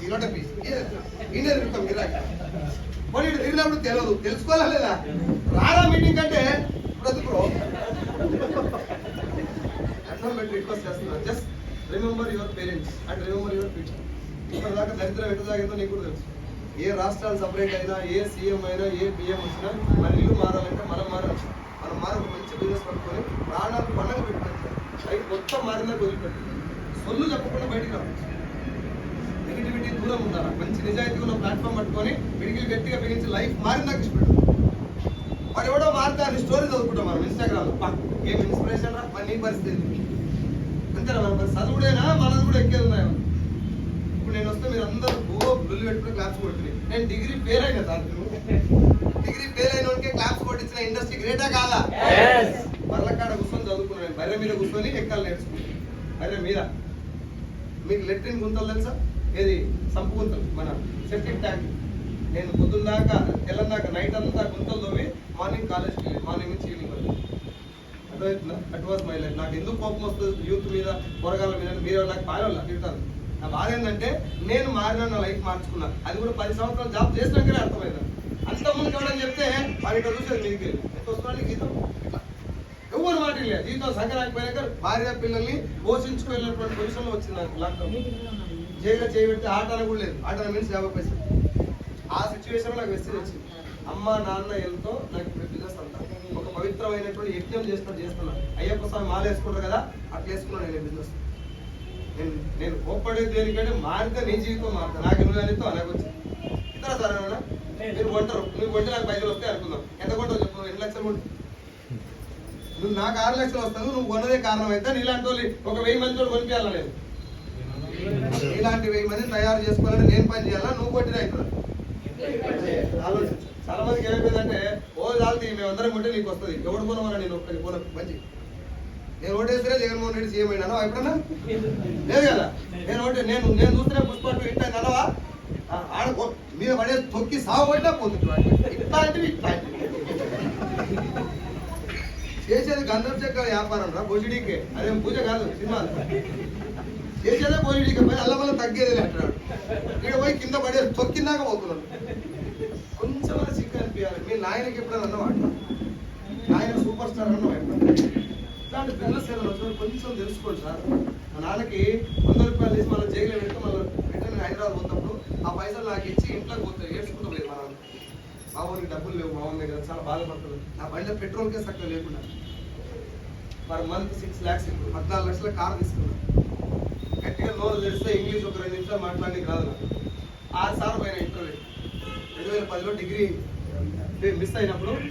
PC ఇలాంటి PC India తిరుగుతాం గిరాకి మరి ఇటు తిరిగినప్పుడు తెలియదు తెలుసుకోవాలా లేదా రారా మీటింగ్ అంటే ఇప్పుడు బ్రో అడ్వాన్స్ రిక్వెస్ట్ చేస్తున్నాను just remember your parents and remember your future ఇప్పటిదాకా దరిద్రం ఎటు సాగిందో నీకు కూడా తెలుసు ఏ రాష్ట్రాలు సపరేట్ అయినా ఏ సీఎం అయినా ఏ పిఎం వచ్చినా మన ఇల్లు మారాలంటే మనం మారాలి మనం మారి మంచి బిజినెస్ పట్టుకొని ప్రాణాలు పండగ పెట్టుకోవాలి లైఫ్ మొత్తం మారినా వదిలిపెట్టు సొల్లు చెప్పకుండా బయటికి రావాలి నెగిటివిటీ దూరం ఉండాలి మంచి నిజాయితీ ఉన్న ప్లాట్ఫామ్ పట్టుకొని పిడికిలు గట్టిగా బిగించి లైఫ్ మారిందాక ఇష్టపెట్టు వాడు ఎవడో మారుతారు స్టోరీ చదువుకుంటాం మనం ఇన్స్టాగ్రామ్ లో ఏం ఇన్స్పిరేషన్ రా మరి నీ పరిస్థితి అంతేనా మన చదువుడేనా మనది కూడా ఎక్కేది ఉన్నాయి ఇప్పుడు నేను వస్తే మీరు అందరూ బుల్లు పెట్టుకుని క్లాప్స్ కొడుతున్నాయి నేను డిగ్రీ ఫెయిల్ అయినా సార్ డిగ్రీ ఫెయిల్ అయిన వాడికి క్లాప్స్ కొట్టించిన ఇండస్ట్రీ గ్రేటా కాదా బర్లకాడ కూర్చొని చదువుకున్నాను నేను బర్రె మీద కూర్చొని ఎక్కాలి నేర్చుకున్నాను బర్రె మీద మీకు లెట్రిన్ గుంతలు తెలుసా ఏది సంపు గుంతలు మన సెప్టిక్ ట్యాంక్ నేను పొద్దున్న దాకా తెల్లందాకా నైట్ అంతా గుంతలు తోవి మార్నింగ్ కాలేజ్కి వెళ్ళి మార్నింగ్ నుంచి ఈవినింగ్ వరకు అర్థమవుతుందా అట్ వాజ్ మై లైఫ్ నాకు ఎందుకు కోపం వస్తుంది యూత్ మీద పోరగాళ్ళ మీద మీరు నాకు పాలవల్ల తింటాను నా బాధ ఏంటంటే నేను మారిన నా లైఫ్ మార్చుకున్నా అది కూడా 10 సంవత్సరాలు జాబ్ చేసినాకనే అర్థమైంది అంతకుముందు ఎవడని చెప్తే వాడి ఇక్కడ చూసేది మీకు ఎంత వస్తున్నాడు జీతం ఇట్లా ఎవరు మాట లేదు జీతం సంక్రాంతిపోయాక భార్య పిల్లల్ని పోషించుకోలేనటువంటి పొజిషన్లో వచ్చింది నాకు లాక్డౌన్ జైల్లో చేయబెడితే ఆటన కూడా లేదు ఆటన మీన్స్ 50 పైసలు ఆ సిచ్యువేషన్ నాకు మెసేజ్ వచ్చింది అమ్మ నాన్న ఎంతో నాకు ఇప్పుడు బిజినెస్ అంతా ఒక పవిత్రమైనటువంటి యజ్ఞం చేస్తున్నా అయ్యప్ప స్వామి మాల వేసుకుంటారు కదా అట్లా వేసుకున్నాను నేను బిజినెస్ నేను కోప్పడేది దేనికంటే మారితే నీ జీవితం మారుతా నాకు నువ్వు అనేది నాకు వచ్చింది ఇతర సార్ మీరు కొంటారు నువ్వు కొంటే నాకు పైసలు వస్తాయి అనుకుందాం ఎంత కొంటావు చెప్పు 2 లక్షలు కొంటు నువ్వు నాకు 6 లక్షలు వస్తాను నువ్వు కొన్నదే కారణం అయితే నీలాంటి వాళ్ళు ఒక 1000 మందితో కొనిపించాలా నేను ఇలాంటి 1000 మందిని తయారు చేసుకోవాలని నేను పని చేయాలా నువ్వు కొట్టిన అవుతుంది ఆలోచించు చాలా మందికి ఏమైపోయిందంటే చాలు మేమందరం కొంటే నీకు వస్తుంది ఎవడు కొనమన్నా నేను ఒక్కడి కొన మంచి నేను ఓటేస్తే జగన్మోహన్ రెడ్డి సీఎం అయినా ఎప్పుడన్నా లేదు కదా నేను చూస్తేనే పుష్పట్టు ఇంట నలవా ఆడ మీద పడే తొక్కి సాగుపడినా పోతుంది ఇట్లాంటివి చేసేది గంధం చెక్క వ్యాపారం రా బొజిడీకే అదేం పూజ కాదు సినిమా చేసేదే బొజిడీకే పోయి అల్లవల్ల తగ్గేది అంటున్నాడు ఇక్కడ పోయి కింద పడే తొక్కిందాక పోతున్నాడు కొంచెం సిగ్గు అనిపించాలి మీ నాయనకి ఎప్పుడైనా అన్నమాట నాయన సూపర్ స్టార్ అన్నవా ఎప్పుడు ఇట్లాంటి బిజినెస్ ఏదైనా వచ్చినప్పుడు కొంచెం తెలుసుకోండి సార్ మా నాన్నకి 100 రూపాయలు తీసి మనం జైలు పెడితే మళ్ళీ రిటర్న్ హైదరాబాద్ పోతున్నప్పుడు ఆ పైసలు నాకు ఇచ్చి ఇంట్లోకి పోతాయి ఏడ్చుకుంటాం లేదు మనం మా ఊరికి డబ్బులు లేవు మా ఊరి దగ్గర చాలా బాధపడుతుంది ఆ బండిలో పెట్రోల్కే సక్కగా లేకుండా పర్ మంత్ 6 lakhs 14 లక్షల కారు తీసుకున్నాను గట్టిగా నోరు తెరిస్తే ఇంగ్లీష్ ఒక 2 నిమిషాలు మాట్లాడి రాదు నాకు 6 సార్లు పైన ఇంటర్వ్యూ 2010లో డిగ్రీ మిస్ అయినప్పుడు